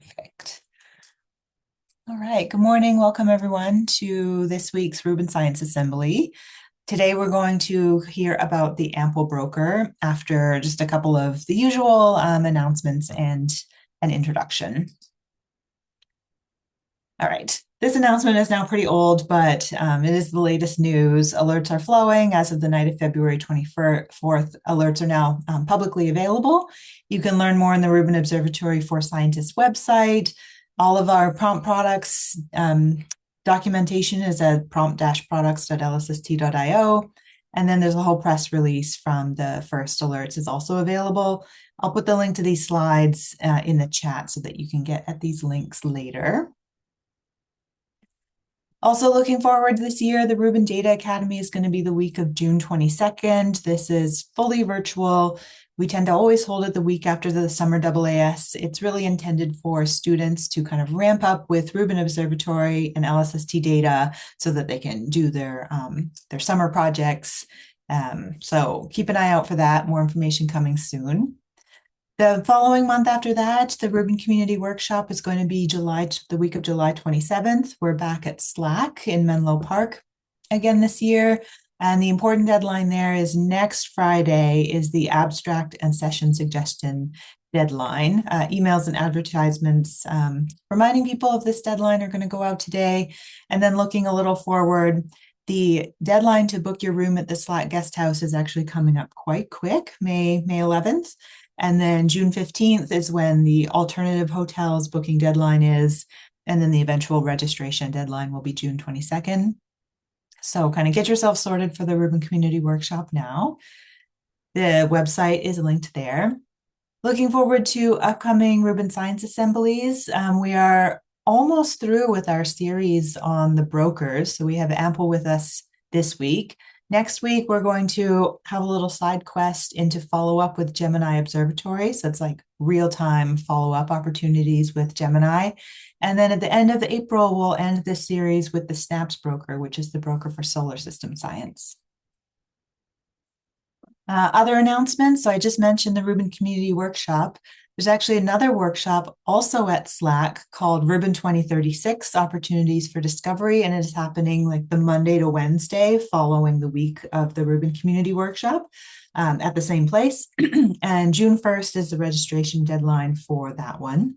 Perfect. All right, good morning. Welcome everyone to this week's Rubin Science Assembly. Today we're going to hear about the AMPEL broker after just a couple of the usual announcements and an introduction. All right, this announcement is now pretty old, but it is the latest news. Alerts are flowing as of the night of February 24th. Alerts are now publicly available. You can learn more on the Rubin Observatory for Scientists website. All of our prompt products documentation is at prompt-products.lsst.io. And then there's a whole press release from the first alerts is also available. I'll put the link to these slides in the chat so that you can get at these links later. Also looking forward this year, the Rubin Data Academy is going to be the week of June 22nd. This is fully virtual. We tend to always hold it the week after the summer AAS. It's really intended for students to kind of ramp up with Rubin Observatory and LSST data so that they can do their summer projects. So keep an eye out for that. More information coming soon. The following month after that, the Rubin Community Workshop is going to be the week of July 27th. We're back at SLAC in Menlo Park again this year. And the important deadline there is next Friday is the abstract and session suggestion deadline. Emails and advertisements reminding people of this deadline are going to go out today. And then looking a little forward, the deadline to book your room at the SLAC guest house is actually coming up quite quick, May 11th. And then June 15th is when the alternative hotels booking deadline is. And then the eventual registration deadline will be June 22nd. So kind of get yourself sorted for the Rubin Community Workshop now. The website is linked there. Looking forward to upcoming Rubin Science Assemblies. We are almost through with our series on the brokers. So we have AMPEL with us this week. Next week, we're going to have a little side quest into follow-up with Gemini Observatory. So it's like real-time follow-up opportunities with Gemini. And then at the end of April, we'll end this series with the SNAPS broker, which is the broker for solar system science. Other announcements. So I just mentioned the Rubin Community Workshop. There's actually another workshop also at SLAC called Rubin 2036 Opportunities for Discovery, and it is happening like the Monday to Wednesday following the week of the Rubin Community Workshop at the same place. And June 1st is the registration deadline for that one.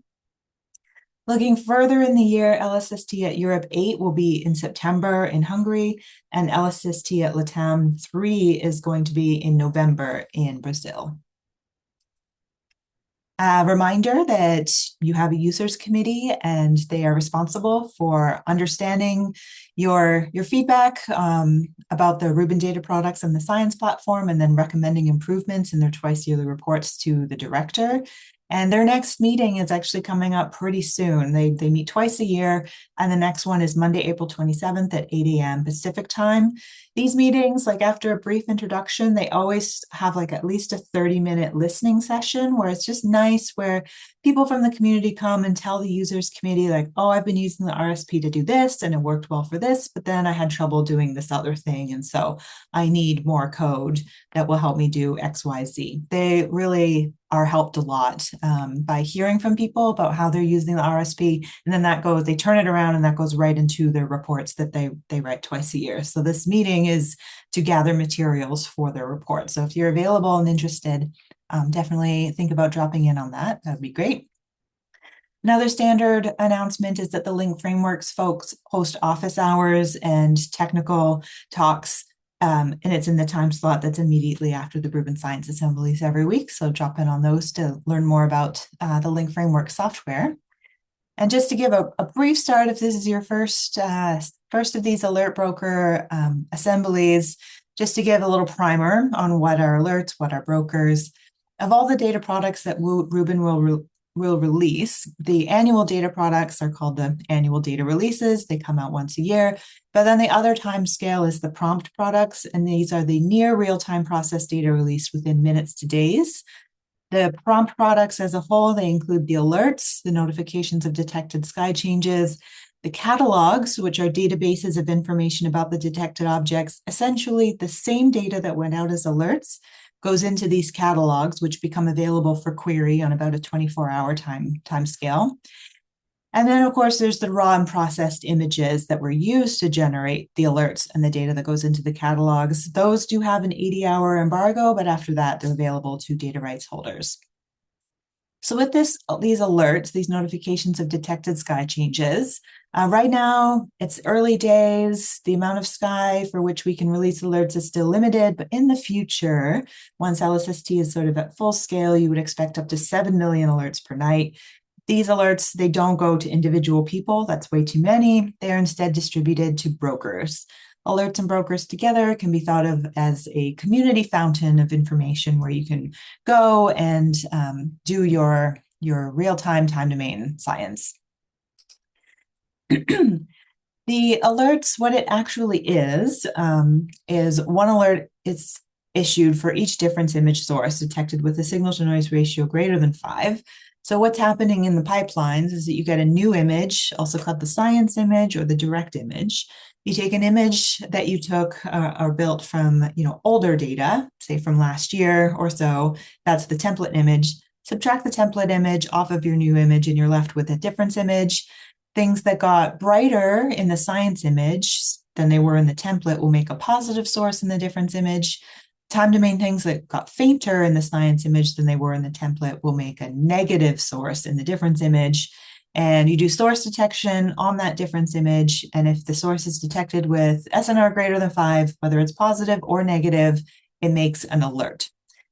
Looking further in the year, LSST at Europe 8 will be in September in Hungary, and LSST at LATAM 3 is going to be in November in Brazil. Reminder that you have a users committee and they are responsible for understanding your feedback about the Rubin data products and the science platform, and then recommending improvements in their twice yearly reports to the director. And their next meeting is actually coming up pretty soon. They meet twice a year, and the next one is Monday, April 27th at 8 a.m. Pacific time. These meetings, like after a brief introduction, they always have like at least a 30-minute listening session where it's just nice, where people from the community come and tell the users committee like, oh, I've been using the RSP to do this and it worked well for this, but then I had trouble doing this other thing. And so I need more code that will help me do X, Y, Z. They really are helped a lot by hearing from people about how they're using the RSP. And then they turn it around and that goes right into their reports that they write twice a year. So this meeting is to gather materials for their report. So if you're available and interested, definitely think about dropping in on that. That would be great. Another standard announcement is that the Link Frameworks folks host office hours and technical talks, and it's in the time slot that's immediately after the Rubin Science Assemblies every week. So drop in on those to learn more about the Link Framework software. And just to give a brief start, if this is your first of these alert broker assemblies, just to give a little primer on what are alerts, what are brokers. Of all the data products that Rubin will release, the annual data products are called the annual data releases. They come out once a year. But then the other time scale is the prompt products, and these are the near real-time process data released within minutes to days. The prompt products as a whole, they include the alerts, the notifications of detected sky changes, the catalogs, which are databases of information about the detected objects. Essentially, the same data that went out as alerts goes into these catalogs, which become available for query on about a 24-hour time scale. And then, of course, there's the raw and processed images that were used to generate the alerts and the data that goes into the catalogs. Those do have an 80-hour embargo, but after that, they're available to data rights holders. So with these alerts, these notifications of detected sky changes, right now it's early days. The amount of sky for which we can release alerts is still limited, but in the future, once LSST is sort of at full scale, you would expect up to 7 million alerts per night. These alerts, they don't go to individual people. That's way too many. They're instead distributed to brokers. Alerts and brokers together can be thought of as a community fountain of information where you can go and do your real-time time-domain science. The alerts, what it actually is one alert is issued for each difference image source detected with a signal to noise ratio greater than 5. So what's happening in the pipelines is that you get a new image, also called the science image or the direct image. You take an image that you took or built from, older data, say from last year or so. That's the template image. Subtract the template image off of your new image, and you're left with a difference image. Things that got brighter in the science image than they were in the template will make a positive source in the difference image. Time domain things that got fainter in the science image than they were in the template will make a negative source in the difference image. And you do source detection on that difference image. And if the source is detected with SNR greater than 5, whether it's positive or negative, it makes an alert.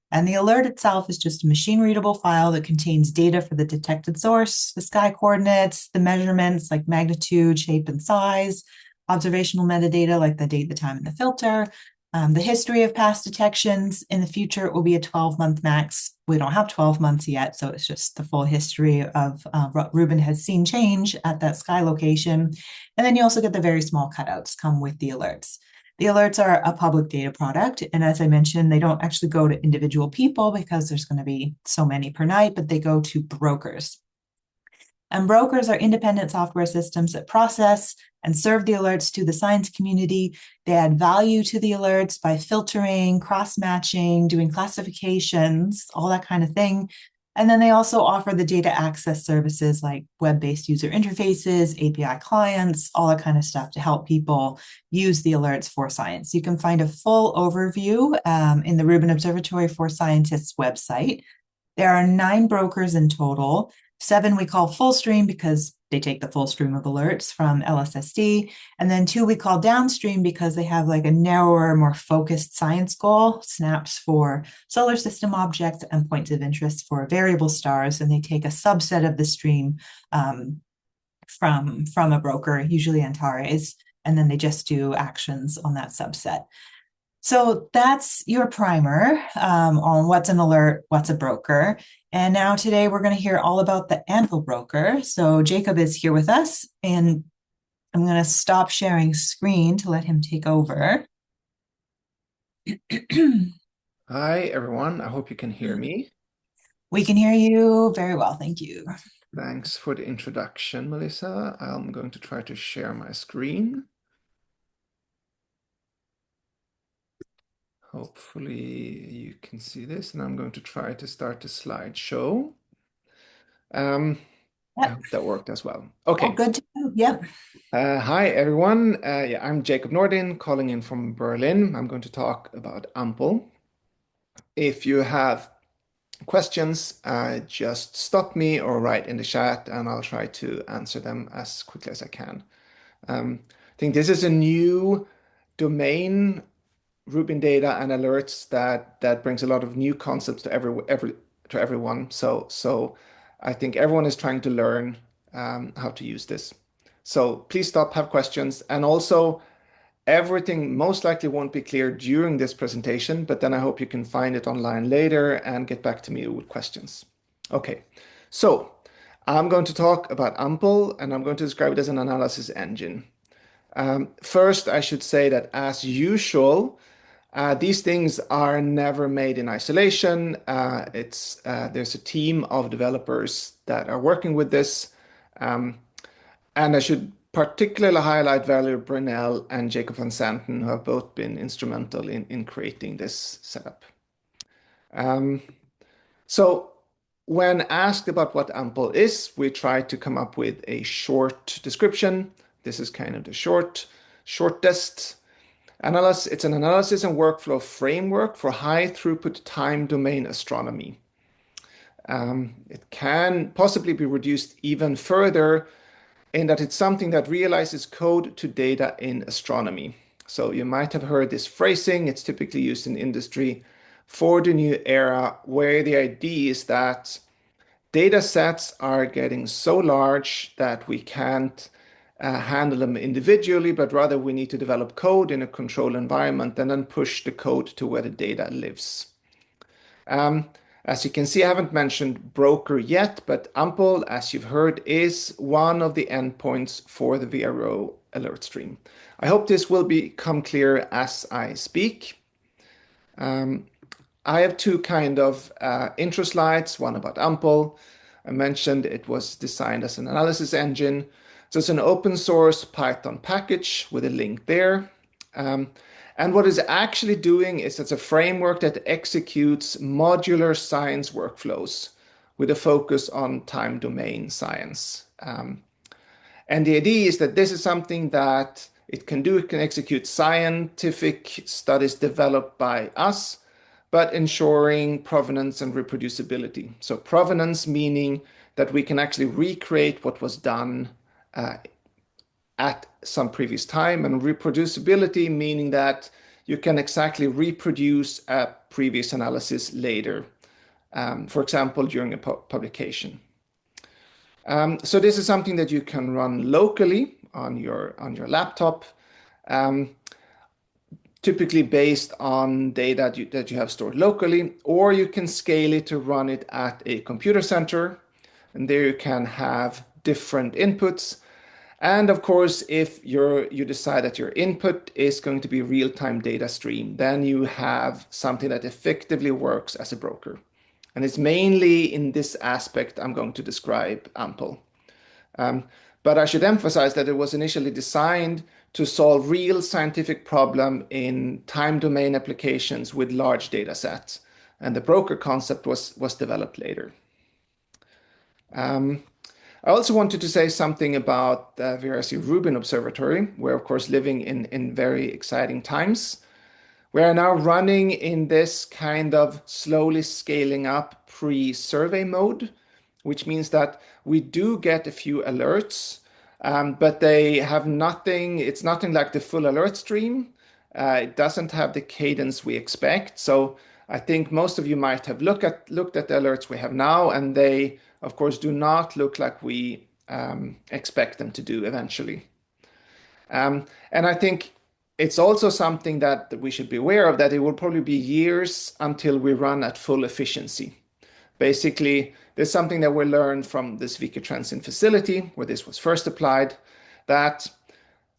And the alert itself is just a machine-readable file that contains data for the detected source, the sky coordinates, the measurements like magnitude, shape, and size, observational metadata like the date, the time, and the filter, the history of past detections. In the future, it will be a 12-month max. We don't have 12 months yet, so it's just the full history of what Rubin has seen change at that sky location. And then you also get the very small cutouts come with the alerts. The alerts are a public data product. And as I mentioned, they don't actually go to individual people because there's going to be so many per night, but they go to brokers. And brokers are independent software systems that process and serve the alerts to the science community. They add value to the alerts by filtering, cross-matching, doing classifications, all that kind of thing. And then they also offer the data access services like web-based user interfaces, API clients, all that kind of stuff to help people use the alerts for science. You can find a full overview in the Rubin Observatory for Scientists website. There are 9 brokers in total. 7 we call full stream because they take the full stream of alerts from LSSD. And then 2 we call downstream because they have like a narrower, more focused science goal, snaps for solar system objects and points of interest for variable stars. And they take a subset of the stream from a broker, usually Antares, and then they just do actions on that subset. So that's your primer on what's an alert, what's a broker. And now today we're going to hear all about the AMPEL broker. So Jacob is here with us, and I'm going to stop sharing screen to let him take over. Hi, everyone. I hope you can hear me. We can hear you very well. Thank you. Thanks for the introduction, Melissa. I'm going to try to share my screen. Hopefully you can see this, and I'm going to try to start the slideshow. I Yep. hope that worked as well. All Okay. good to go. Yep. Hi, everyone. Yeah, I'm Jacob Nordin, calling in from Berlin. I'm going to talk about AMPEL. If you have questions, just stop me or write in the chat, and I'll try to answer them as quickly as I can. I think this is a new domain, Rubin data and alerts that brings a lot of new concepts to everyone. So I think everyone is trying to learn how to use this. So please stop, have questions, and also everything most likely won't be clear during this presentation, but then I hope you can find it online later and get back to me with questions. Okay, so I'm going to talk about AMPEL, and I'm going to describe it as an analysis engine. First, I should say that as usual, these things are never made in isolation. There's a team of developers that are working with this. And I should particularly highlight Valerie Brunel and Jacob van Santen, who have both been instrumental in creating this setup. So When asked about what AMPEL is, we try to come up with a short description. This is kind of the shortest analysis. It's an analysis and workflow framework for high throughput time domain astronomy. It can possibly be reduced even further in that it's something that realizes code to data in astronomy. So you might have heard this phrasing. It's typically used in industry for the new era, where the idea is that data sets are getting so large that we can't handle them individually, but rather we need to develop code in a controlled environment and then push the code to where the data lives. Um, as you can see, I haven't mentioned broker yet, but AMPEL, as you've heard, is one of the endpoints for the VRO alert stream. I hope this will become clear as I speak. I have two kind of intro slides, one about AMPEL. I mentioned it was designed as an analysis engine. So it's an open source Python package with a link there. And what it's actually doing is it's a framework that executes modular science workflows with a focus on time domain science. And the idea is that this is something that it can do. It can execute scientific studies developed by us, but ensuring provenance and reproducibility. So provenance meaning that we can actually recreate what was done at some previous time, and reproducibility meaning that you can exactly reproduce a previous analysis later, for example, during a publication. So this is something that you can run locally on your laptop, typically based on data that you have stored locally, or you can scale it to run it at a computer center, and there you can have different inputs. And of course, if you decide that your input is going to be real-time data stream, then you have something that effectively works as a broker. And it's mainly in this aspect I'm going to describe AMPEL. But I should emphasize that it was initially designed to solve real scientific problem in time domain applications with large data sets. And the broker concept was developed later. I also wanted to say something about the VRC Rubin Observatory. We're, of course, living in very exciting times. We are now running in this kind of slowly scaling up pre-survey mode, which means that we do get a few alerts, but they have nothing, it's nothing like the full alert stream. It doesn't have the cadence we expect. So I think most of you might have looked at the alerts we have now, and they, of course, do not look like we expect them to do eventually. And I think it's also something that we should be aware of, that it will probably be years until we run at full efficiency. Basically, there's something that we learned from this Vicky Transient facility, where this was first applied, that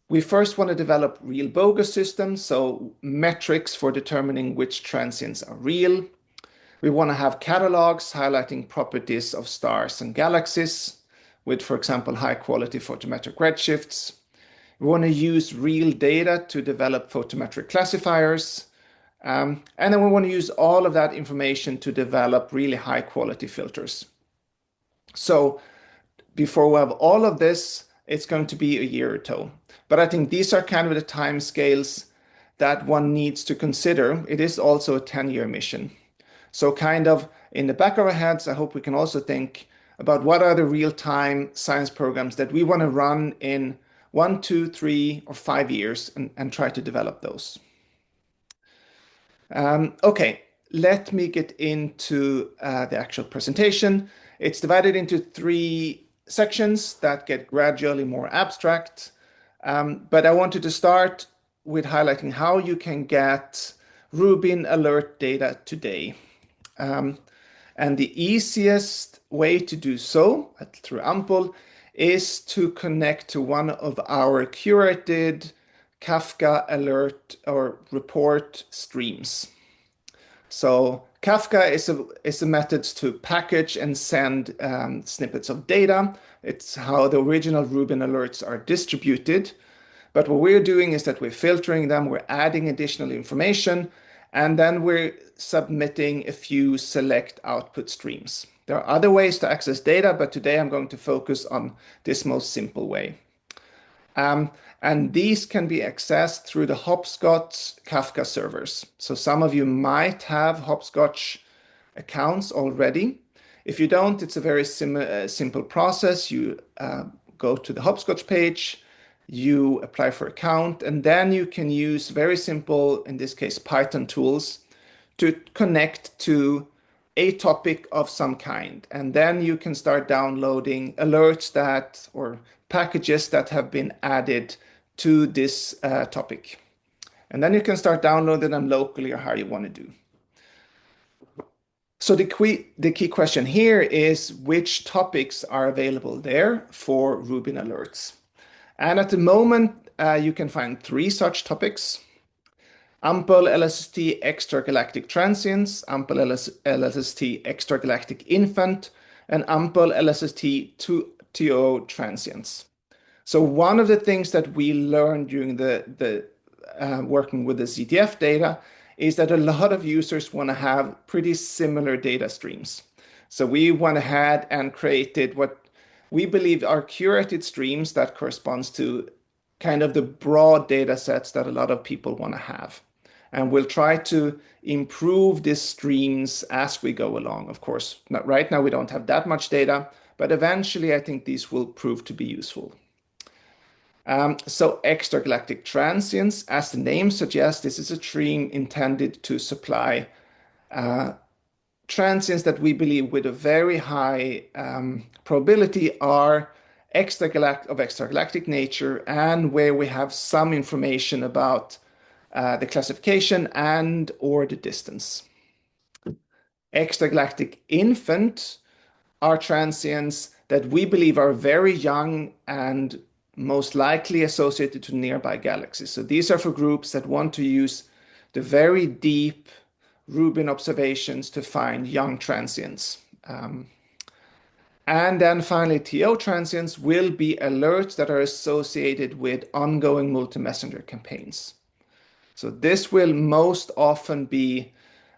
we first want to develop real bogus systems, so metrics for determining which transients are real. We want to have catalogs highlighting properties of stars and galaxies with, for example, high quality photometric redshifts. We want to use real data to develop photometric classifiers. And then we want to use all of that information to develop really high quality filters. So before we have all of this, it's going to be a year or so. But I think these are kind of the time scales that one needs to consider. It is also a 10-year mission. So kind of in the back of our heads, I hope we can also think about what are the real-time science programs that we want to run in 1, 2, 3, or 5 years and try to develop those. Okay, let me get into the actual presentation. It's divided into 3 sections that get gradually more abstract. But I wanted to start with highlighting how you can get Rubin alert data today. And the easiest way to do so through AMPEL is to connect to one of our curated Kafka alert or report streams. So Kafka is a method to package and send snippets of data. It's how the original Rubin alerts are distributed. But what we're doing is that we're filtering them, we're adding additional information, and then we're submitting a few select output streams. There are other ways to access data, but today I'm going to focus on this most simple way. Um, and these can be accessed through the Hopscotch Kafka servers. So some of you might have Hopscotch accounts already. If you don't, it's a very simple process. You go to the Hopscotch page, you apply for account, and then you can use very simple, in this case, Python tools to connect to a topic of some kind. And then you can start downloading alerts that or packages that have been added to this topic. And then you can start downloading them locally or how you want to do. So the key question here is which topics are available there for Rubin alerts. And at the moment, you can find 3 such topics. AMPEL LSST extragalactic transients, AMPEL LSST extragalactic infant, and AMPEL LSST 2TO transients. So one of the things that we learned during the working with the ZTF data is that a lot of users want to have pretty similar data streams. So we went ahead and created what we believe are curated streams that corresponds to kind of the broad data sets that a lot of people want to have. And we'll try to improve these streams as we go along. Of course, right now we don't have that much data, but eventually I think these will prove to be useful. So extragalactic transients, as the name suggests, this is a stream intended to supply transients that we believe with a very high probability are extragalactic nature and where we have some information about the classification and or the distance. Extragalactic infant are transients that we believe are very young and most likely associated to nearby galaxies. So these are for groups that want to use the very deep Rubin observations to find young transients. And then finally, TO transients will be alerts that are associated with ongoing multi-messenger campaigns. So this will most often be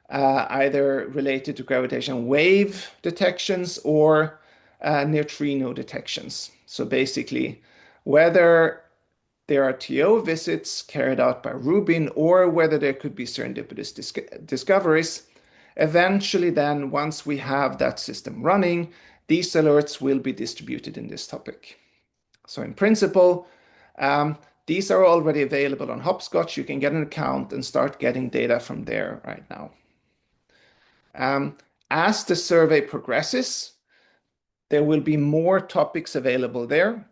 either related to gravitational wave detections or neutrino detections. So basically, whether there are TO visits carried out by Rubin or whether there could be serendipitous discoveries, eventually then, once we have that system running, these alerts will be distributed in this topic. So in principle, these are already available on Hopscotch. You can get an account and start getting data from there right now. As the survey progresses, there will be more topics available there.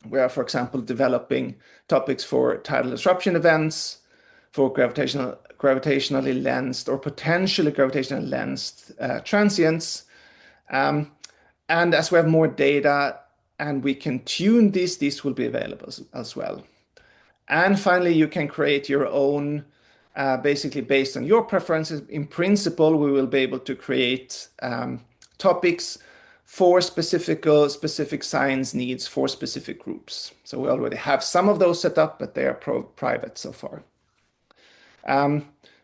We are, for example, developing topics for tidal disruption events, for gravitationally lensed or potentially gravitationally lensed transients. And as we have more data and we can tune these will be available as well. And finally, you can create your own, basically based on your preferences. In principle, we will be able to create topics for specific science needs for specific groups. So we already have some of those set up, but they are private so far.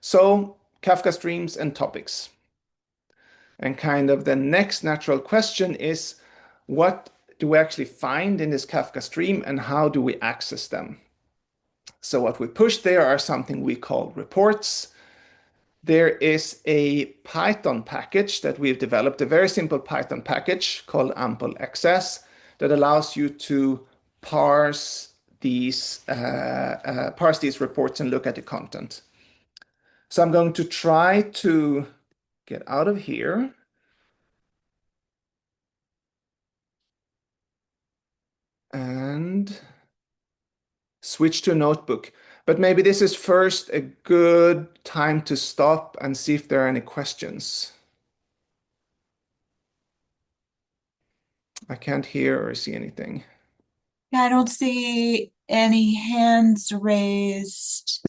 So Kafka streams and topics. And kind of the next natural question is, what do we actually find in this Kafka stream and how do we access them? So what we push there are something we call reports. There is a Python package that we've developed, a very simple Python package called AMPEL XS that allows you to parse these reports and look at the content. So I'm going to try to get out of here. And switch to a notebook. But maybe this is first a good time to stop and see if there are any questions. I can't hear or see anything. Yeah, I don't see any hands raised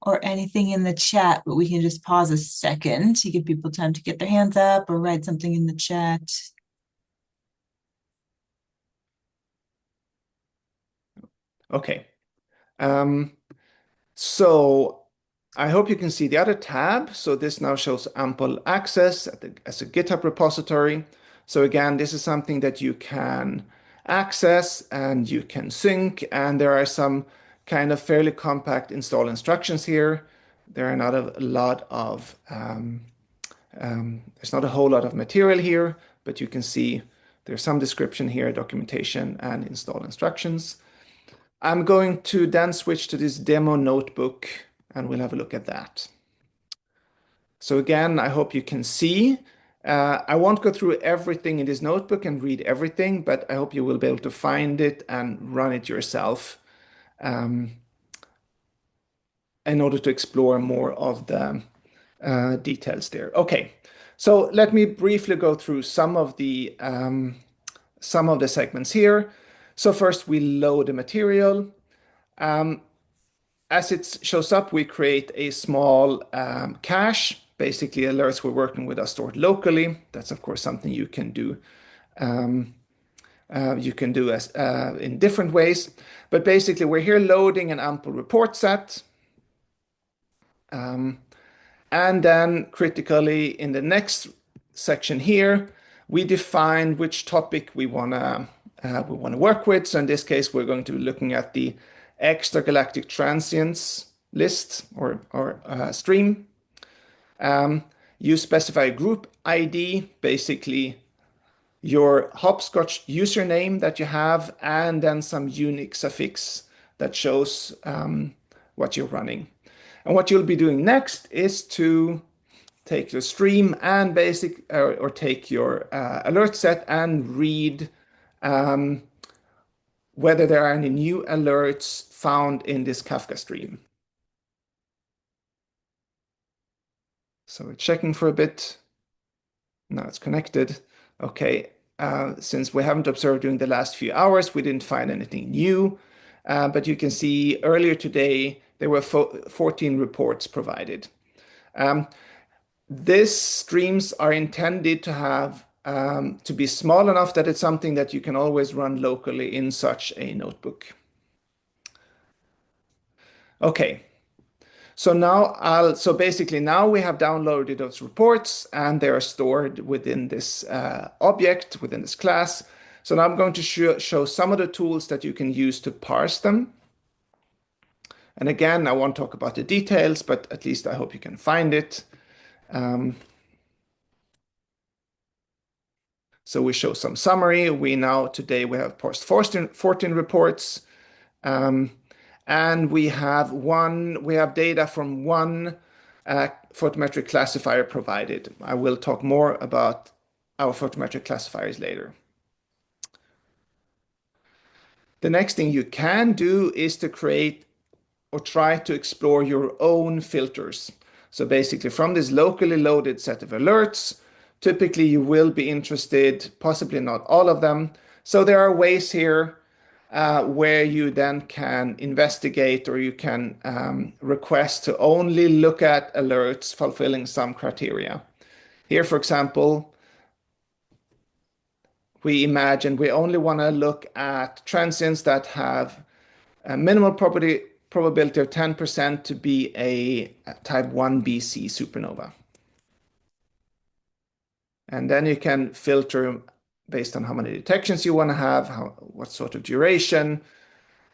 or anything in the chat, but we can just pause a second to give people time to get their hands up or write something in the chat. Okay. So I hope you can see the other tab. So this now shows ample access as a GitHub repository. So again, this is something that you can access and you can sync. And there are some kind of fairly compact install instructions here. There are not a lot of, there's not a whole lot of material here, but you can see there's some description here, documentation and install instructions. I'm going to then switch to this demo notebook and we'll have a look at that. So again, I hope you can see. I won't go through everything in this notebook and read everything, but I hope you will be able to find it and run it yourself um, in order to explore more of the details there. Okay, so let me briefly go through some of the segments here. So first, we load the material. As it shows up, we create a small cache. Basically, alerts we're working with are stored locally. That's of course something you can do. You can do as in different ways, but basically we're here loading an AMPEL report set. And then critically in the next section here, we define which topic we wanna work with. So in this case, we're going to be looking at the extragalactic transients list or stream. You specify a group ID, basically your hopscotch username that you have, and then some Unix suffix that shows what you're running. And what you'll be doing next is to take your stream and or take your alert set and read whether there are any new alerts found in this Kafka stream. So we're checking for a bit. Now it's connected. Okay, since we haven't observed during the last few hours, we didn't find anything new. But you can see earlier today, there were 14 reports provided. These streams are intended to have to be small enough that it's something that you can always run locally in such a notebook. Okay, so basically now we have downloaded those reports and they are stored within this object, within this class. So now I'm going to show some of the tools that you can use to parse them. And again, I won't talk about the details, but at least I hope you can find it. So we show some summary. Today we have parsed 14 reports. And we have data from one photometric classifier provided. I will talk more about our photometric classifiers later. The next thing you can do is to create or try to explore your own filters. So basically from this locally loaded set of alerts, typically you will be interested, possibly not all of them. So there are ways here where you then can investigate or you can request to only look at alerts fulfilling some criteria. Here, for example, we imagine we only want to look at transients that have a minimal probability of 10% to be a type 1bc supernova. And then you can filter based on how many detections you want to have, what sort of duration,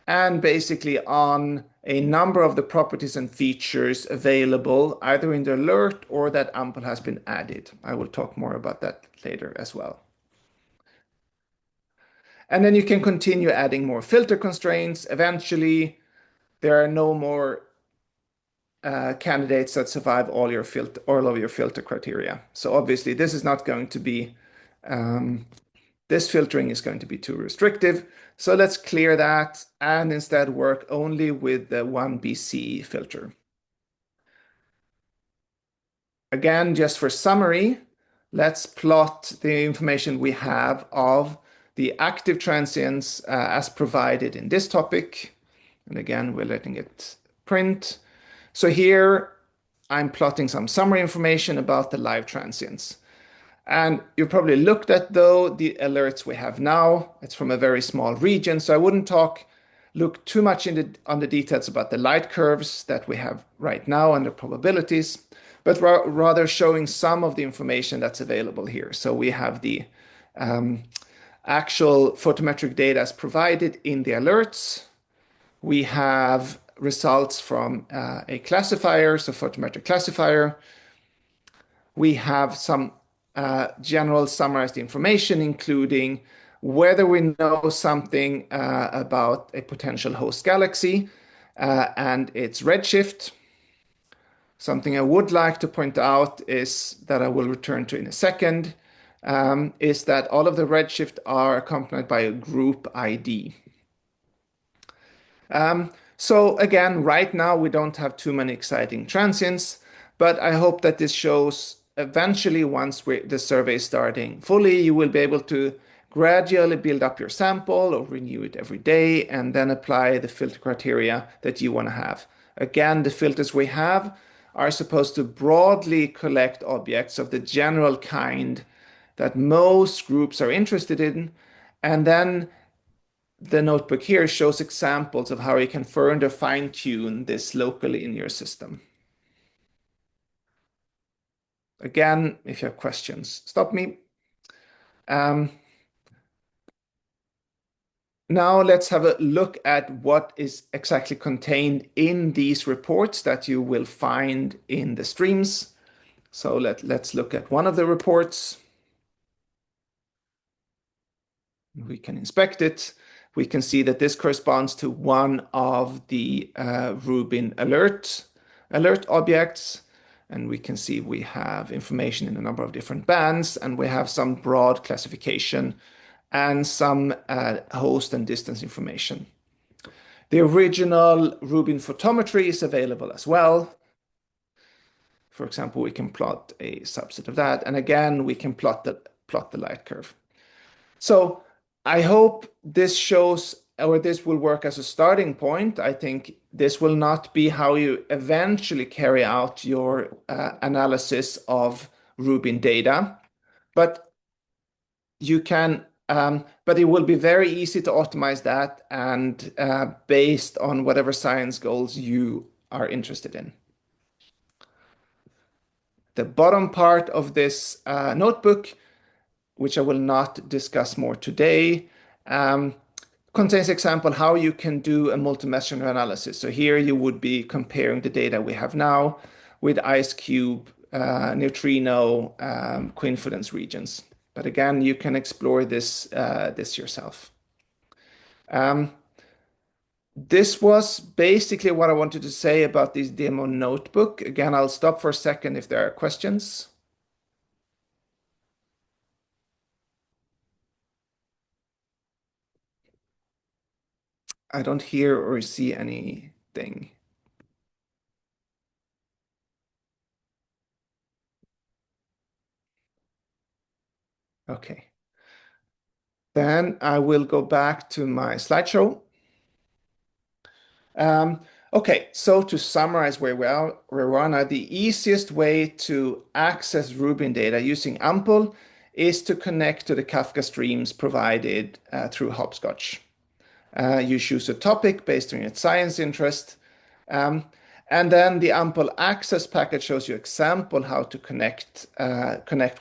and basically on a number of the properties and features available either in the alert or that AMPEL has been added. I will talk more about that later as well. And then you can continue adding more filter constraints. Eventually, there are no more candidates that survive all of your filter criteria. So obviously, this is not going to be this filtering is going to be too restrictive. So let's clear that and instead work only with the 1BC filter. Again, just for summary, let's plot the information we have of the active transients as provided in this topic. And again, we're letting it print. So here I'm plotting some summary information about the live transients. And you've probably looked at, though, the alerts we have now. It's from a very small region, so I wouldn't talk look too much on the details about the light curves that we have right now and the probabilities, but rather showing some of the information that's available here. So we have the actual photometric data as provided in the alerts. We have results from a classifier, so photometric classifier. We have some general summarized information, including whether we know something about a potential host galaxy and its redshift. Something I would like to point out is that I will return to in a second, is that all of the redshift are accompanied by a group ID. So again, right now we don't have too many exciting transients, but I hope that this shows eventually once the survey is starting fully, you will be able to gradually build up your sample or renew it every day and then apply the filter criteria that you want to have. Again, the filters we have are supposed to broadly collect objects of the general kind that most groups are interested in, and then the notebook here shows examples of how you can further fine-tune this locally in your system. Again, if you have questions, stop me. Now let's have a look at what is exactly contained in these reports that you will find in the streams. So let's look at one of the reports. We can inspect it. We can see that this corresponds to one of the Rubin alert objects. And we can see we have information in a number of different bands, and we have some broad classification and some host and distance information. The original Rubin photometry is available as well. For example, we can plot a subset of that. And again, we can plot the light curve. So I hope this shows, or this will work as a starting point. I think this will not be how you eventually carry out your analysis of Rubin data, but you can, but it will be very easy to optimize that and based on whatever science goals you are interested in. The bottom part of this notebook, which I will not discuss more today, contains example how you can do a multi-messenger analysis. So here you would be comparing the data we have now with ice cube, neutrino, coincidence regions. But again, you can explore this yourself. This was basically what I wanted to say about this demo notebook. Again, I'll stop for a second if there are questions. I don't hear or see anything. Okay. Then I will go back to my slideshow. Okay, so to summarize where we are now, the easiest way to access Rubin data using AMPEL is to connect to the Kafka streams provided through Hopscotch. You choose a topic based on your science interest, and then the AMPEL access package shows you example how to connect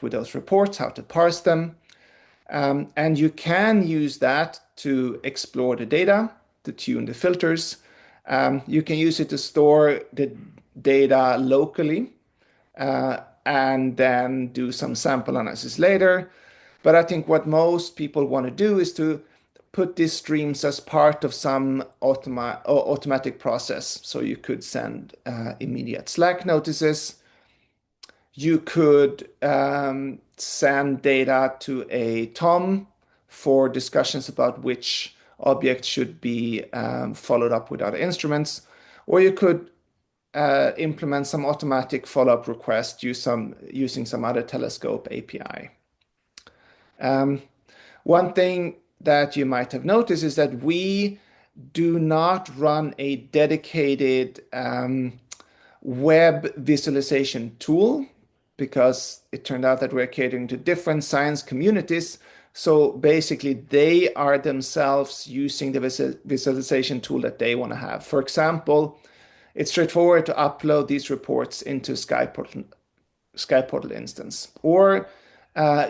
with those reports, how to parse them. And you can use that to explore the data, to tune the filters. You can use it to store the data locally and then do some sample analysis later. But I think what most people want to do is to put these streams as part of some automatic process. So you could send immediate Slack notices. You could send data to a TOM for discussions about which objects should be followed up with other instruments, or you could implement some automatic follow-up request using some other telescope API. One thing that you might have noticed is that we do not run a dedicated web visualization tool because it turned out that we're catering to different science communities. So basically, they are themselves using the visualization tool that they want to have. For example, it's straightforward to upload these reports into Sky Portal instance, or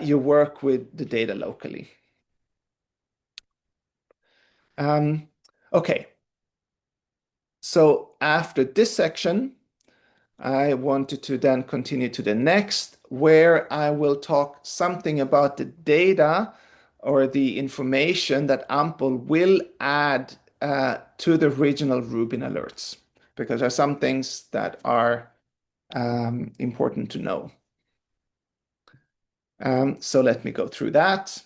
you work with the data locally. Okay, so after this section, I wanted to then continue to the next, where I will talk something about the data or the information that AMPEL will add to the original Rubin alerts, because there are some things that are important to know. So let me go through that.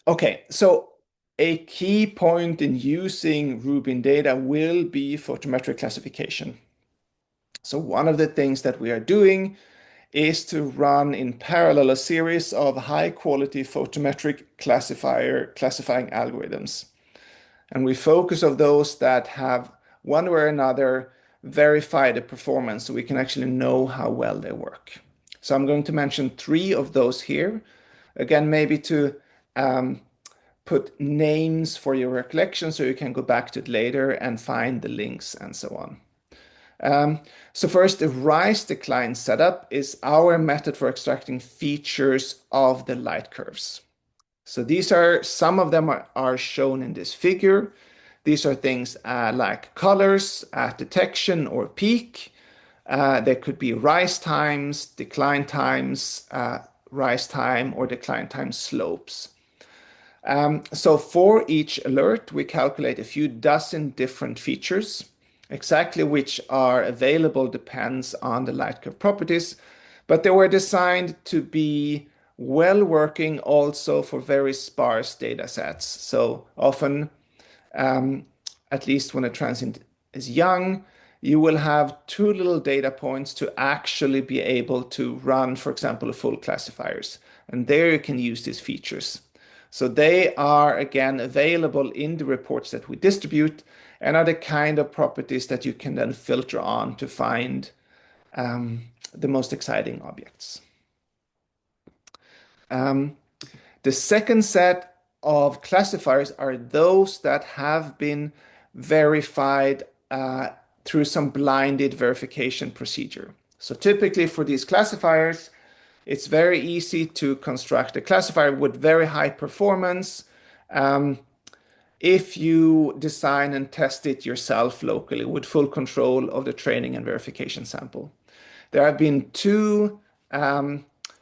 Okay, so a key point in using Rubin data will be photometric classification. So one of the things that we are doing is to run in parallel a series of high quality photometric classifying algorithms. And we focus on those that have one way or another verified the performance so we can actually know how well they work. So I'm going to mention 3 of those here. Again, maybe to put names for your recollection so you can go back to it later and find the links and so on. So first, the rise decline setup is our method for extracting features of the light curves. So these are, some of them are shown in this figure. These are things like colors at detection or peak. There could be rise times, decline times, rise time or decline time slopes. So for each alert, we calculate a few dozen different features. Exactly which are available depends on the light curve properties, but they were designed to be well working also for very sparse data sets. So often, at least when a transient is young, you will have too little data points to actually be able to run, for example, full classifiers. And there you can use these features. So they are, again, available in the reports that we distribute and are the kind of properties that you can then filter on to find the most exciting objects. The second set of classifiers are those that have been verified through some blinded verification procedure. So typically for these classifiers, it's very easy to construct a classifier with very high performance if you design and test it yourself locally with full control of the training and verification sample. There have been 2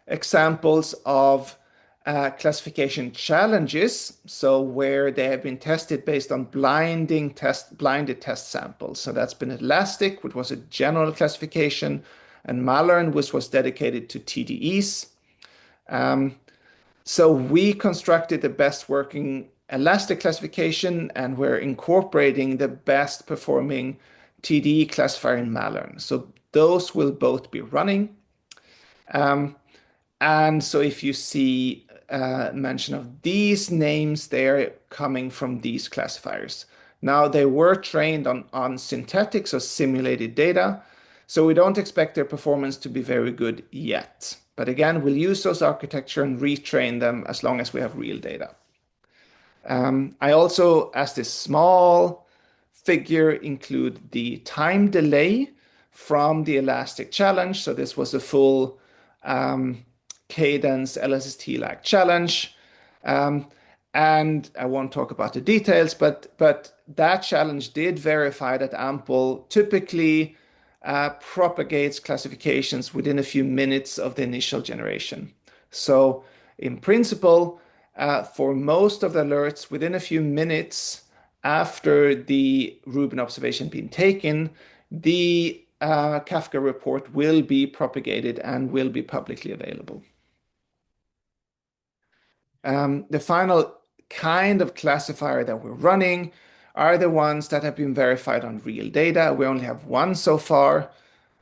examples of classification challenges, so where they have been tested based on blinded test samples. So that's been Elastic, which was a general classification, and Malern, which was dedicated to TDEs. So we constructed the best working Elastic classification, and we're incorporating the best performing TDE classifier in Malern. So those will both be running. And so if you see mention of these names, they're coming from these classifiers. Now, they were trained on synthetic, so simulated data, so we don't expect their performance to be very good yet. But again, we'll use those architecture and retrain them as long as we have real data. I also, as this small figure, include the time delay from the Elastic challenge. So this was a full cadence LSST-like challenge. And I won't talk about the details, but that challenge did verify that AMPEL typically propagates classifications within a few minutes of the initial generation. So in principle, for most of the alerts, within a few minutes after the Rubin observation being taken, the Kafka report will be propagated and will be publicly available. The final kind of classifier that we're running are the ones that have been verified on real data. We only have one so far,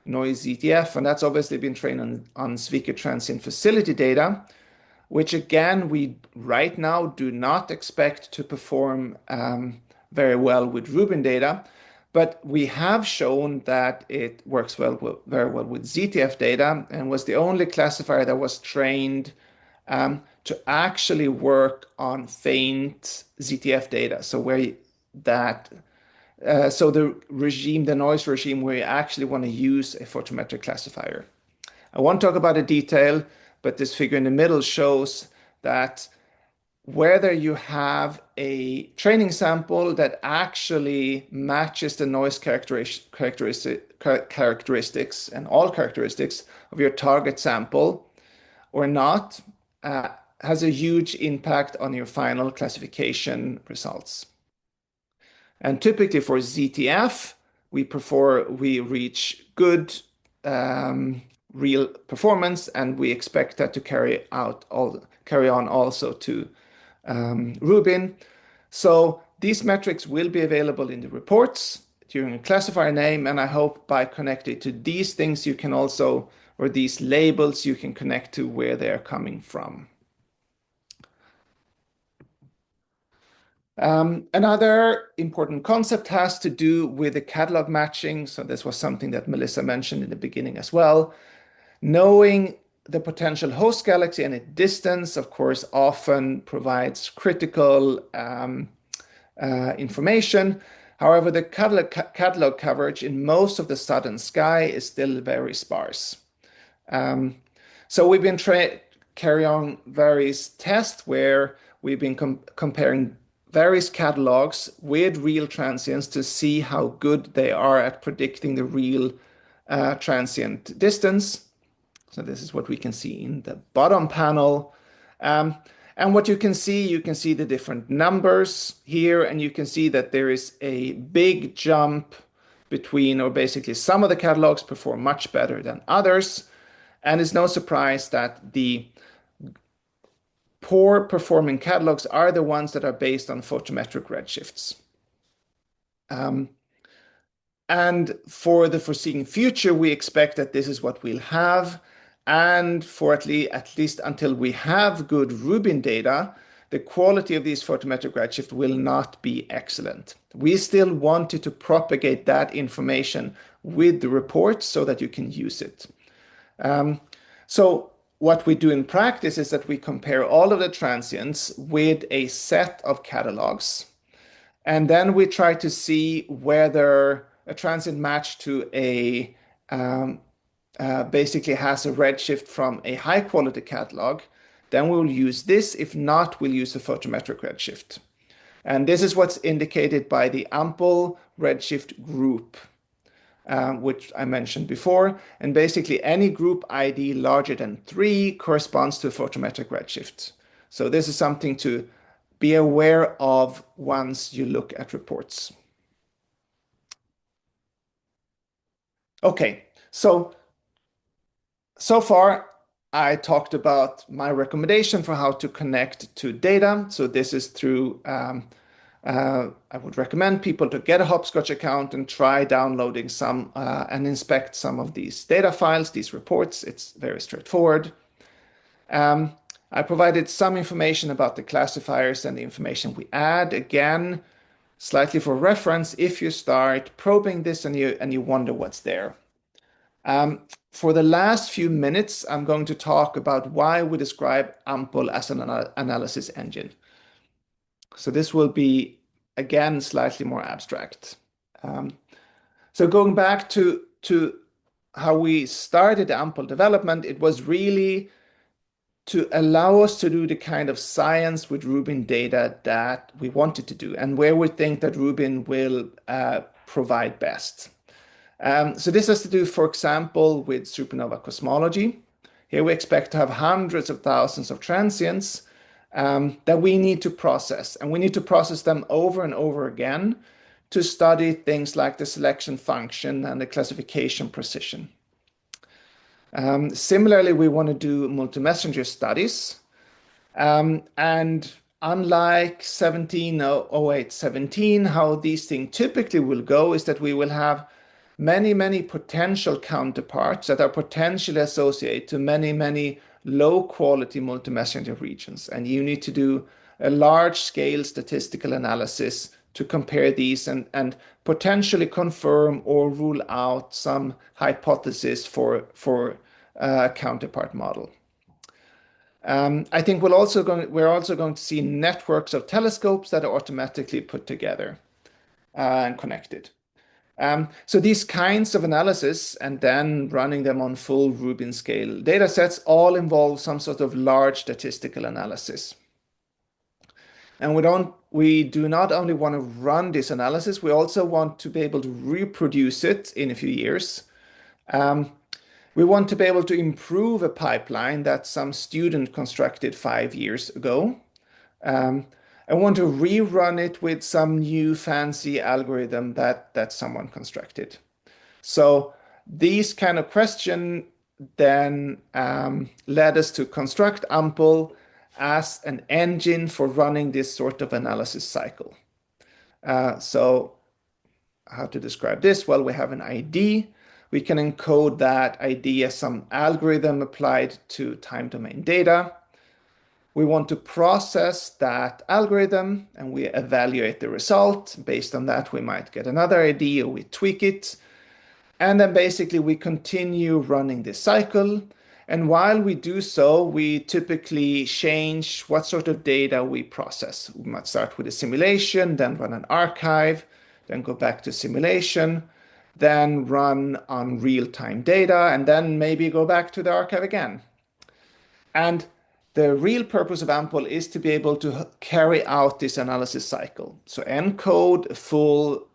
Noise ZTF, and that's obviously been trained on Zwicker transient facility data, which again, we right now do not expect to perform very well with Rubin data, but we have shown that it works very well with ZTF data and was the only classifier that was trained to actually work on faint ZTF data. So the regime, the noise regime, where you actually want to use a photometric classifier. I won't talk about the detail, but this figure in the middle shows that whether you have a training sample that actually matches the noise characteristics and all characteristics of your target sample or not, uh, has a huge impact on your final classification results. And typically for ZTF, we reach good real performance, and we expect that to carry on also to Rubin. So these metrics will be available in the reports during a classifier name, and I hope by connecting to these things you can also, or these labels, you can connect to where they're coming from. Another important concept has to do with the catalog matching. So this was something that Melissa mentioned in the beginning as well. Knowing the potential host galaxy and its distance, of course, often provides critical information. However, the catalog coverage in most of the southern sky is still very sparse. So we've been carrying on various tests where we've been comparing various catalogs with real transients to see how good they are at predicting the real transient distance. So this is what we can see in the bottom panel. And what you can see the different numbers here, and you can see that there is a big jump between, or basically some of the catalogs perform much better than others. And it's no surprise that the poor performing catalogs are the ones that are based on photometric redshifts. And for the foreseeing future, we expect that this is what we'll have. And for at least until we have good Rubin data, the quality of these photometric redshift will not be excellent. We still wanted to propagate that information with the report so that you can use it. So what we do in practice is that we compare all of the transients with a set of catalogs. And then we try to see whether a transient match to basically has a redshift from a high quality catalog. Then we'll use this. If not, we'll use a photometric redshift. And this is what's indicated by the AMPEL redshift group, which I mentioned before. And basically any group ID larger than 3 corresponds to a photometric redshift. So this is something to be aware of once you look at reports. Okay, so far I talked about my recommendation for how to connect to data. So this is through, I would recommend people to get a Hopscotch account and try downloading some and inspect some of these data files, these reports. It's very straightforward. I provided some information about the classifiers and the information we add. Again, slightly for reference, if you start probing this and you wonder what's there. For the last few minutes, I'm going to talk about why we describe AMPEL as an analysis engine. So this will be, again, slightly more abstract. So going back to how we started AMPEL development, it was really to allow us to do the kind of science with Rubin data that we wanted to do and where we think that Rubin will provide best. So this has to do, for example, with supernova cosmology. Here we expect to have hundreds of thousands of transients that we need to process, and we need to process them over and over again to study things like the selection function and the classification precision. Similarly, we want to do multi-messenger studies. And unlike 170817, how these things typically will go is that we will have many potential counterparts that are potentially associated to many low-quality multi-messenger regions. And you need to do a large-scale statistical analysis to compare these and potentially confirm or rule out some hypothesis for a counterpart model. I think we're also going to see networks of telescopes that are automatically put together and connected. So these kinds of analysis and then running them on full Rubin scale data sets all involve some sort of large statistical analysis. And we do not only want to run this analysis, we also want to be able to reproduce it in a few years. Um, we want to be able to improve a pipeline that some student constructed 5 years ago. Um, I want to rerun it with some new fancy algorithm that someone constructed. So these kind of question then led us to construct AMPEL as an engine for running this sort of analysis cycle. So how to describe this? Well, we have an ID. We can encode that ID as some algorithm applied to time domain data. We want to process that algorithm and we evaluate the result. Based on that, we might get another ID or we tweak it. And then basically we continue running this cycle. And while we do so, we typically change what sort of data we process. We might start with a simulation, then run an archive, then go back to simulation, then run on real-time data, and then maybe go back to the archive again. And the real purpose of AMPEL is to be able to carry out this analysis cycle. So encode a full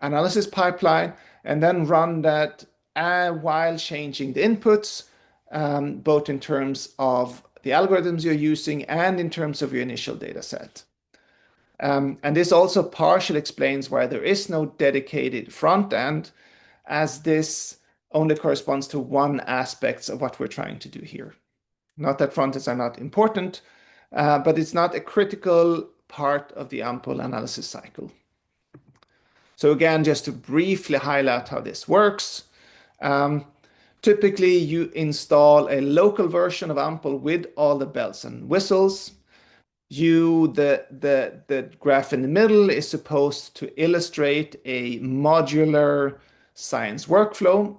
analysis pipeline and then run that while changing the inputs, both in terms of the algorithms you're using and in terms of your initial data set. And this also partially explains why there is no dedicated front end, as this only corresponds to one aspect of what we're trying to do here. Not that front ends are not important, but it's not a critical part of the AMPEL analysis cycle. So again, just to briefly highlight how this works, typically you install a local version of AMPEL with all the bells and whistles. The graph in the middle is supposed to illustrate a modular science workflow.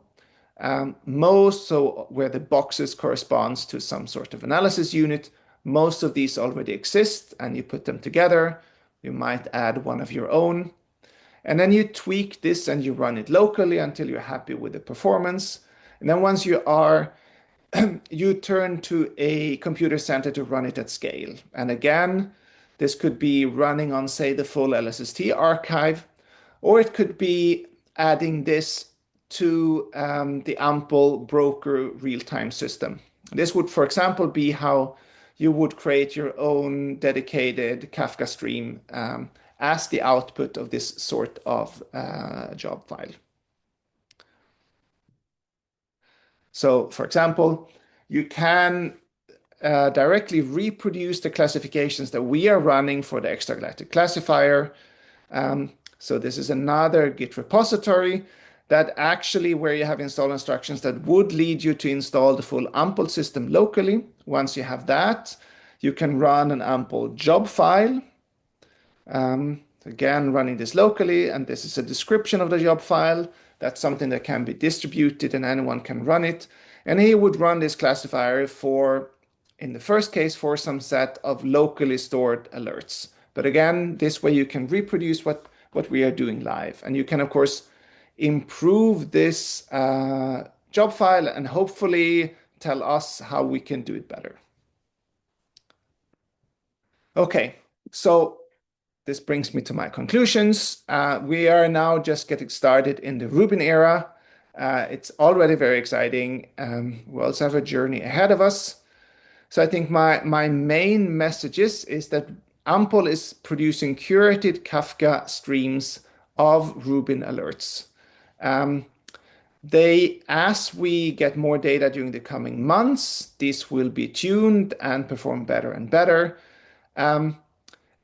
Where the boxes corresponds to some sort of analysis unit, most of these already exist and you put them together. You might add one of your own. And then you tweak this and you run it locally until you're happy with the performance. And then once you are, you turn to a computer center to run it at scale. And again, this could be running on, say, the full LSST archive, or it could be adding this to the AMPEL broker real-time system. This would, for example, be how you would create your own dedicated Kafka stream as the output of this sort of job file. So, for example, you can directly reproduce the classifications that we are running for the extragalactic classifier. So this is another Git repository that actually where you have install instructions that would lead you to install the full AMPEL system locally. Once you have that, you can run an AMPEL job file. Again, running this locally, and this is a description of the job file. That's something that can be distributed and anyone can run it. And he would run this classifier for, in the first case, for some set of locally stored alerts. But again, this way you can reproduce what we are doing live. And you can, of course, improve this job file and hopefully tell us how we can do it better. Okay, so this brings me to my conclusions. We are now just getting started in the Rubin era. It's already very exciting. We also have a journey ahead of us. So I think my main messages is that AMPEL is producing curated Kafka streams of Rubin alerts. As we get more data during the coming months, this will be tuned and perform better and better.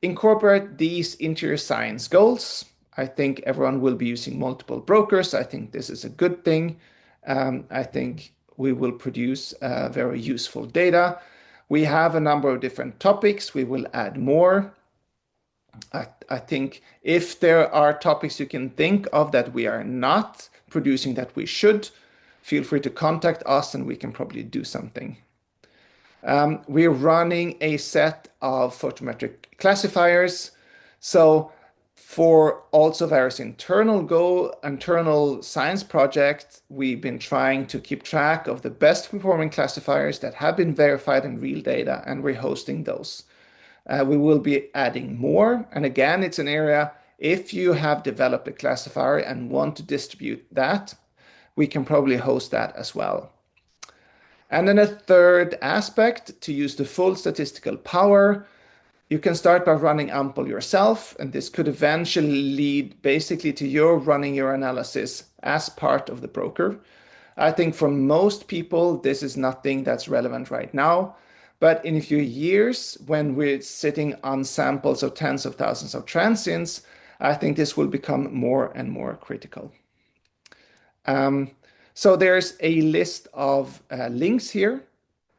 Incorporate these into your science goals. I think everyone will be using multiple brokers. I think this is a good thing. I think we will produce very useful data. We have a number of different topics. We will add more. I think if there are topics you can think of that we are not producing that we should, feel free to contact us and we can probably do something. We're running a set of photometric classifiers. So for also various internal science projects, we've been trying to keep track of the best performing classifiers that have been verified in real data, and we're hosting those. We will be adding more. And again, it's an area, if you have developed a classifier and want to distribute that, we can probably host that as well. And then a third aspect, to use the full statistical power, you can start by running AMPEL yourself, and this could eventually lead basically to your running your analysis as part of the broker. I think for most people, this is nothing that's relevant right now. But in a few years, when we're sitting on samples of tens of thousands of transients, I think this will become more and more critical. So there's a list of links here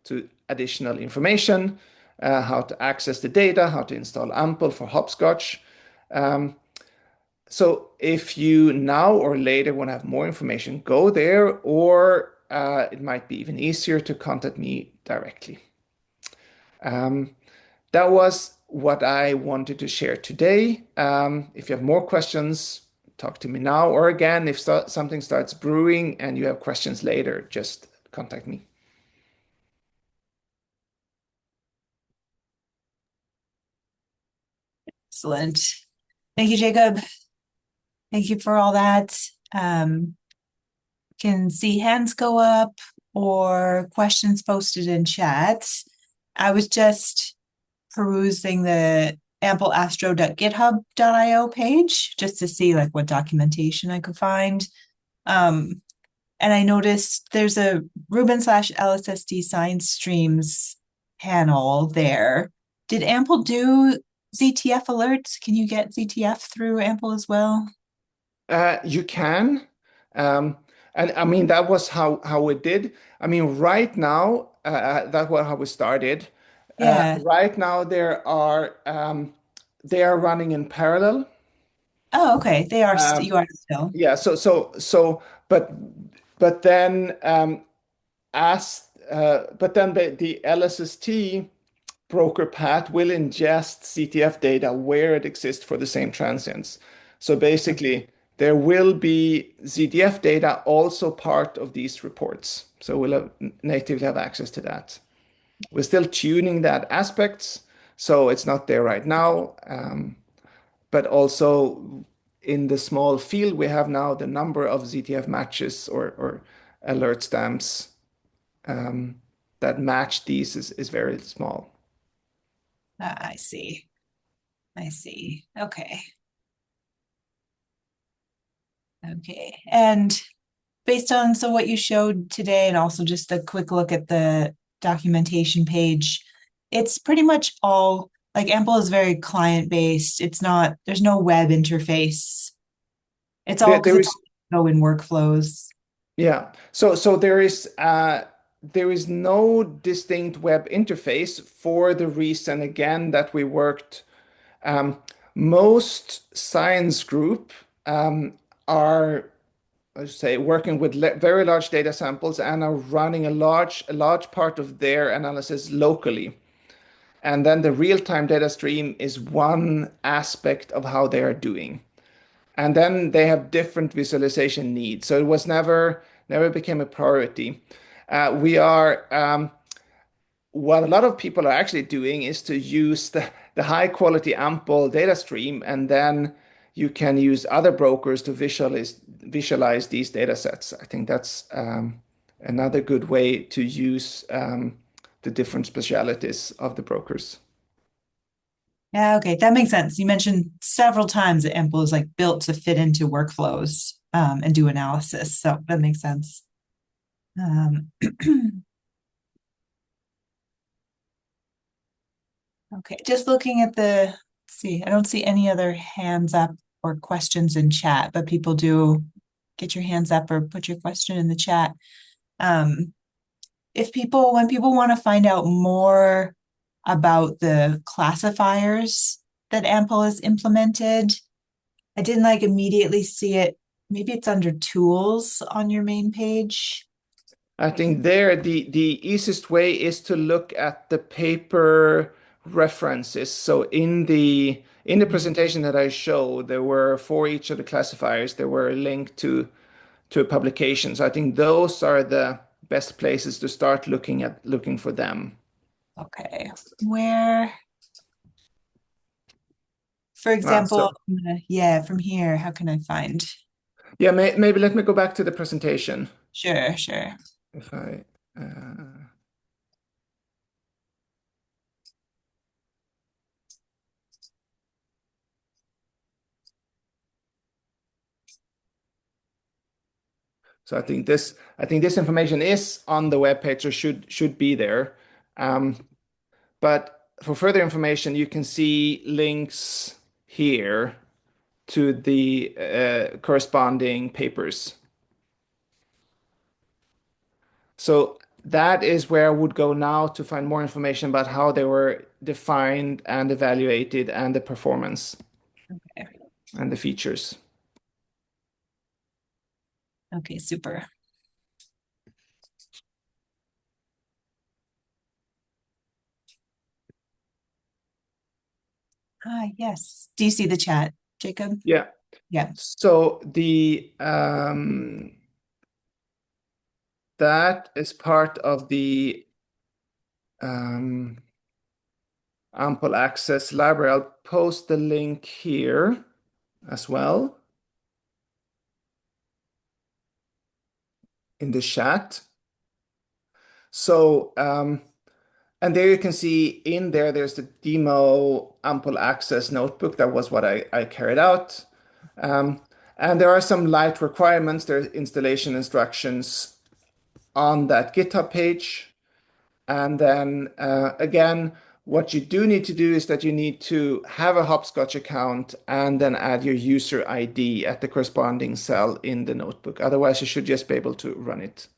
to additional information, how to access the data, how to install AMPEL for Hopscotch. So if you now or later want to have more information, go there, or it might be even easier to contact me directly. That was what I wanted to share today. If you have more questions, talk to me now, or again, if something starts brewing and you have questions later, just contact me. Excellent. Thank you, Jacob. Thank you for all that. Can see hands go up or questions posted in chat. I was just perusing the ampleastro.github.io page just to see like what documentation I could find. And I noticed there's a Rubin / LSSD science streams panel there. Did AMPEL do ZTF alerts? Can you get ZTF through AMPEL as well? You can. Um, and I mean, that was how it did. I mean, right now, that's how we started. Yeah. Right now, they are running in parallel. Oh, okay. They are Um, you are still. yeah. But then but then the LSST broker path will ingest CTF data where it exists for the same transients. So basically, there will be ZDF data also part of these reports. So we'll natively have access to that. We're still tuning that aspects, so it's not there right now. But also in the small field we have now, the number of ZTF matches or alert stamps that match these is very small. I see. I see. Okay. Okay. And based on what you showed today and also just a quick look at the documentation page, it's pretty much all like AMPEL is very client based. It's not, there's no web interface. It's all because There it's is all go in workflows. Yeah. So there is no distinct web interface for the reason again that we worked. Most science group are, I should say, working with very large data samples and are running a large part of their analysis locally. And then the real-time data stream is one aspect of how they are doing. And then they have different visualization needs. So it was never became a priority. We are What a lot of people are actually doing is to use the high quality AMPEL data stream, and then you can use other brokers to visualize these data sets. I think that's another good way to use the different specialities of the brokers. Yeah, okay, that makes sense. You mentioned several times that AMPEL is like built to fit into workflows and do analysis. So that makes sense. Um, okay, just looking at let's see, I don't see any other hands up or questions in chat, but people do get your hands up or put your question in the chat. Um, when people want to find out more about the classifiers that AMPEL has implemented, I didn't like immediately see it. Maybe it's under tools on your main page. I think there the easiest way is to look at the paper references. So in the Mhm. presentation that I showed, there were for each of the classifiers, there were a link to a publication. So I think those are the best places to start looking for them. Okay. Where, for So example, yeah, from here, how can I find? yeah, maybe let me go back to the presentation. Sure, sure. If I uh, so I think this information is on the web page or should be there. Um, but for further information, you can see links here to the corresponding papers. So that is where I would go now to find more information about how they were defined and evaluated and the performance Okay, and the features. okay, super. Ah, yes. Do you see the chat, Jacob? Yeah. Yeah. So the that is part of the um, Ample Access library. I'll post the link here as well in the chat. So and there you can see in there, there's the demo Ample Access notebook. That was what I carried out. Um, and there are some light requirements. There's installation instructions on that GitHub page. And then again, what you do need to do is that you need to have a Hopscotch account and then add your user ID at the corresponding cell in the notebook. Otherwise, you should just be able to run it.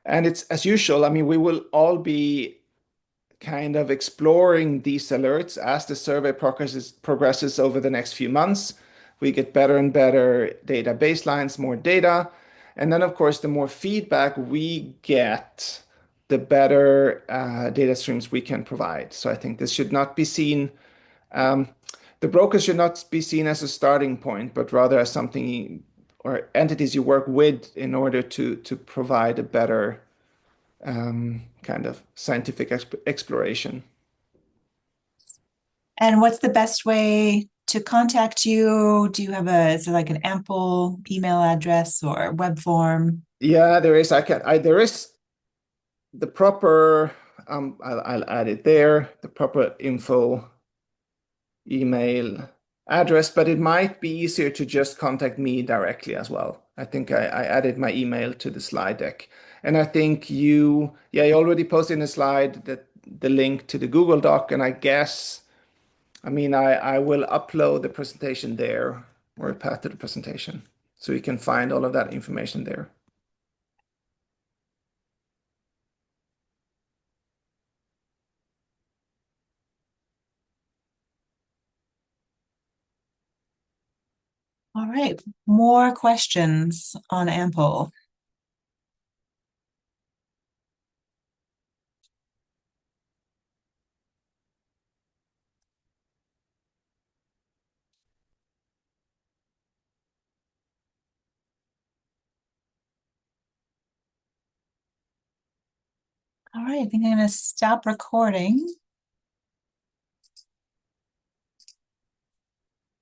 And it's as usual, I mean, we will all be kind of exploring these alerts as the survey progresses over the next few months. We get better and better data baselines, more data. And then, of course, the more feedback we get, the better data streams we can provide. So I think this should not be seen, um, the brokers should not be seen as a starting point, but rather as something or entities you work with in order to provide a better kind of scientific exploration. And what's the best way to contact you? Do you have is it like an ample email address or web form? Yeah, there is. There is the proper. I'll add it there. The proper info email address, but it might be easier to just contact me directly as well. I think I added my email to the slide deck, and I think you already posted in the slide that the link to the Google Doc, and I guess, I mean, I will upload the presentation there or a path to the presentation, so you can find all of that information there. All right, more questions on AMPEL. All right, I think I'm going to stop recording.